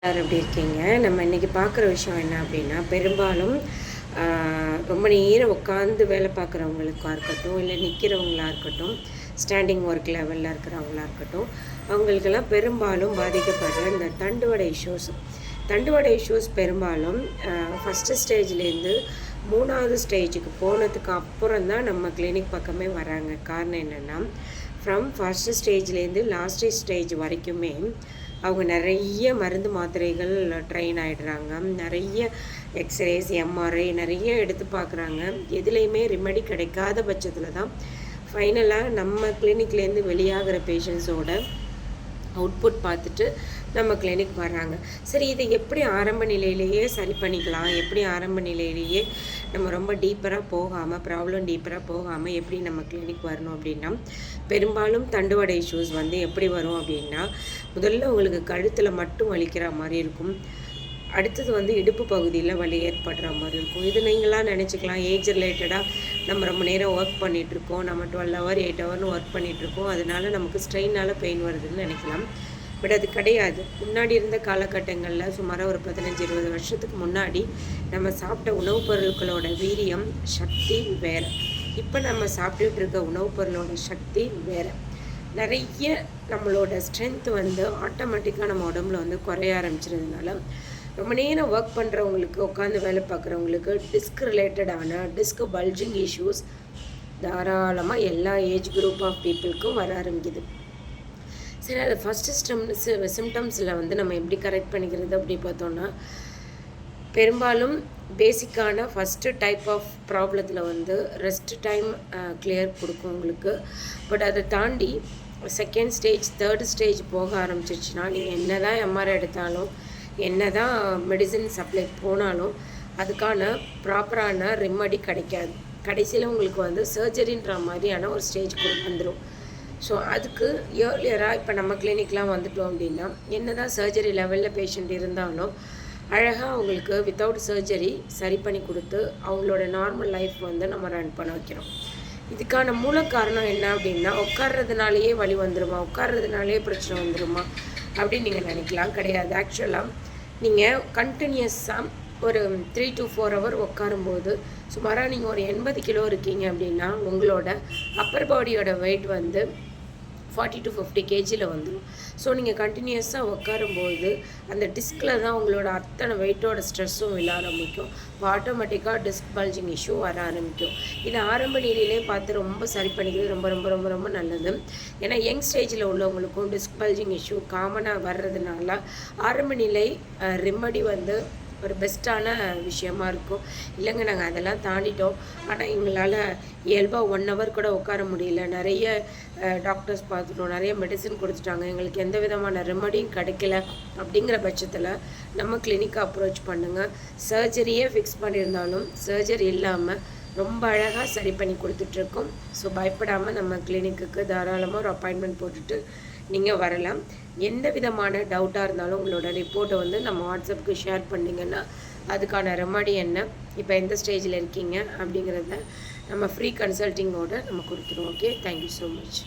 எல்லாரும் எப்படி இருக்கீங்க? நம்ம இன்றைக்கி பார்க்குற விஷயம் என்ன அப்படின்னா, பெரும்பாலும் ரொம்ப நேரம் உட்காந்து வேலை பார்க்குறவங்களுக்கா இருக்கட்டும், இல்லை நிற்கிறவங்களா இருக்கட்டும், ஸ்டாண்டிங் ஒர்க் லெவலில் இருக்கிறவங்களா இருக்கட்டும், அவங்களுக்கெல்லாம் பெரும்பாலும் பாதிக்கப்படுற இந்த தண்டுவடை இஷ்யூஸ் பெரும்பாலும் ஃபஸ்ட்டு ஸ்டேஜ்லேருந்து 3வது ஸ்டேஜுக்கு போனதுக்கு அப்புறம் தான் நம்ம கிளினிக் பக்கமே வராங்க. காரணம் என்னென்னா, ஃப்ரம் ஃபஸ்ட்டு ஸ்டேஜ்லேருந்து லாஸ்ட் ஸ்டேஜ் வரைக்குமே அவங்க நிறைய மருந்து மாத்திரைகள் ட்ரெயின் ஆகிடுறாங்க. நிறைய எக்ஸ்ரேஸ், எம்ஆர்ஐ நிறைய எடுத்து பார்க்குறாங்க. எதுலேயுமே ரெமெடி கிடைக்காத பட்சத்தில் தான் ஃபைனலாக நம்ம கிளினிக்லேருந்து வெளியாகிற பேஷண்ட்ஸோட அவுட்புட் பார்த்துட்டு நம்ம கிளினிக் வராங்க. சரி, இதை எப்படி ஆரம்ப நிலையிலேயே சரி பண்ணிக்கலாம், எப்படி ஆரம்ப நிலையிலேயே நம்ம ரொம்ப ப்ராப்ளம் டீப்பராக போகாமல் எப்படி நம்ம கிளினிக் வரணும் அப்படின்னா, பெரும்பாலும் தண்டுவடை இஷ்யூஸ் எப்படி வரும் அப்படின்னா, முதல்ல உங்களுக்கு கழுத்தில் மட்டும் வலிக்கிற மாதிரி இருக்கும். அடுத்தது இடுப்பு பகுதியில் வலி ஏற்படுற மாதிரி இருக்கும். இது நீங்களாம் நினச்சிக்கலாம், ஏஜ் ரிலேட்டடாக நம்ம ரொம்ப நேரம் ஒர்க் பண்ணிகிட்ருக்கோம், நம்ம 12 ஹவர் 8 ஹவர்னு ஒர்க் பண்ணிகிட்ருக்கோம், அதனால நமக்கு ஸ்ட்ரெயினால் பெயின் வருதுன்னு நினைக்கலாம். பட் அது கிடையாது. முன்னாடி இருந்த காலகட்டங்களில் சுமாராக ஒரு 15-20 வருஷத்துக்கு முன்னாடி நம்ம சாப்பிட்ட உணவுப் பொருட்களோட வீரியம், சக்தி வேறு. இப்போ நம்ம சாப்பிட்டுட்டு இருக்க உணவுப் பொருளோட சக்தி வேறு. நிறைய நம்மளோட ஸ்ட்ரென்த் ஆட்டோமேட்டிக்காக நம்ம உடம்புல குறைய ஆரம்பிச்சிருந்ததுனால, ரொம்ப நேரம் ஒர்க் பண்ணுறவங்களுக்கு, உட்காந்து வேலை பார்க்குறவங்களுக்கு டிஸ்க் ரிலேட்டடான டிஸ்க் பல்ஜிங் இஷ்யூஸ் தாராளமாக எல்லா ஏஜ் குரூப் ஆஃப் பீப்புளுக்கும் வர ஆரம்பிக்குது. சரி, அது ஃபஸ்ட்டு சிம்டம்ஸில் நம்ம எப்படி கரெக்ட் பண்ணிக்கிறது அப்படி பார்த்தோன்னா, பெரும்பாலும் பேசிக்கான ஃபஸ்ட்டு டைப் ஆஃப் ப்ராப்ளத்தில் ரெஸ்ட் டைம் கிளியர் கொடுக்கும் உங்களுக்கு. பட் அதை தாண்டி செகண்ட் ஸ்டேஜ், தேர்டு ஸ்டேஜ் போக ஆரம்பிச்சிருச்சுன்னா, நீங்கள் என்ன தான் எம்ஆர்ஐ எடுத்தாலும், என்ன தான் மெடிசின் சப்ளை போனாலும் அதுக்கான ப்ராப்பரான ரெமடி கிடைக்காது. கடைசியில் உங்களுக்கு சர்ஜரின்ற மாதிரியான ஒரு ஸ்டேஜ் வந்துடும். ஸோ அதுக்கு ஏர்லியராக இப்போ நம்ம கிளினிக்லாம் வந்துட்டோம் அப்படின்னா, என்ன தான் சர்ஜரி லெவலில் பேஷண்ட் இருந்தாலும் அழகாக அவங்களுக்கு வித்தவுட் சர்ஜரி சரி பண்ணி கொடுத்து அவங்களோட நார்மல் லைஃப் நம்ம ரன் பண்ண வைக்கிறோம். இதுக்கான மூல காரணம் என்ன அப்படின்னா, உட்கார்றதுனாலேயே வலி வந்துடுமா, உட்கார்றதுனாலே பிரச்சனை வந்துடுமா அப்படின்னு நீங்கள் நினைக்கலாம். கிடையாது. ஆக்சுவலாக நீங்கள் கண்டினியூஸாக ஒரு 3 to 4 ஹவர் உட்காரும்போது சுமாராக நீங்கள் ஒரு 80 கிலோ இருக்கீங்க அப்படின்னா, உங்களோட அப்பர் பாடியோட வெயிட் 40 to 50 kgயில் வந்துடும். ஸோ நீங்கள் கண்டினியூஸாக உட்காரும்போது அந்த டிஸ்கில் தான் உங்களோட அத்தனை வெயிட்டோட ஸ்ட்ரெஸ்ஸும் விழ ஆரம்பிக்கும். இப்போ ஆட்டோமேட்டிக்காக டிஸ்க் பல்ஜிங் இஷ்யூ வர ஆரம்பிக்கும். இது ஆரம்ப நிலையிலே பார்த்து ரொம்ப சரி பண்ணிக்கிறது ரொம்ப ரொம்ப ரொம்ப ரொம்ப நல்லது. ஏன்னா யங் ஸ்டேஜில் உள்ளவங்களுக்கும் டிஸ்க் பல்ஜிங் இஷ்யூ காமனாக வர்றதுனால ஆரம்ப நிலை ரெமடி ஒரு பெஸ்ட்டான விஷயமா இருக்கும். இல்லைங்க, நாங்கள் அதெல்லாம் தாண்டிட்டோம், ஆனால் எங்களால் இயல்பா 1 ஹவர் கூட உட்கார முடியல, நிறைய டாக்டர்ஸ் பார்த்துட்டோம், நிறைய மெடிசின் கொடுத்துட்டாங்க, எங்களுக்கு எந்த விதமான ரெமடியும் கிடைக்கல அப்படிங்கிற பட்சத்தில் நம்ம கிளினிக்கை அப்ரோச் பண்ணுங்கள். சர்ஜரியே ஃபிக்ஸ் பண்ணியிருந்தாலும் சர்ஜரி இல்லாமல் ரொம்ப அழகாக சரி பண்ணி கொடுத்துட்ருக்கோம். ஸோ பயப்படாமல் நம்ம கிளினிக்குக்கு தாராளமாக ஒரு அப்பாயின்மெண்ட் போட்டுட்டு நீங்கள் வரலாம். எந்த விதமான டவுட்டாக இருந்தாலும் உங்களோட ரிப்போர்ட்டை நம்ம வாட்ஸ்அப்புக்கு ஷேர் பண்ணிங்கன்னா அதுக்கான ரெமடி என்ன, இப்போ எந்த ஸ்டேஜில் இருக்கீங்க அப்படிங்கிறத நம்ம ஃப்ரீ கன்சல்ட்டிங்கோடு நம்ம கொடுத்துருவோம். Okay, thank you so much.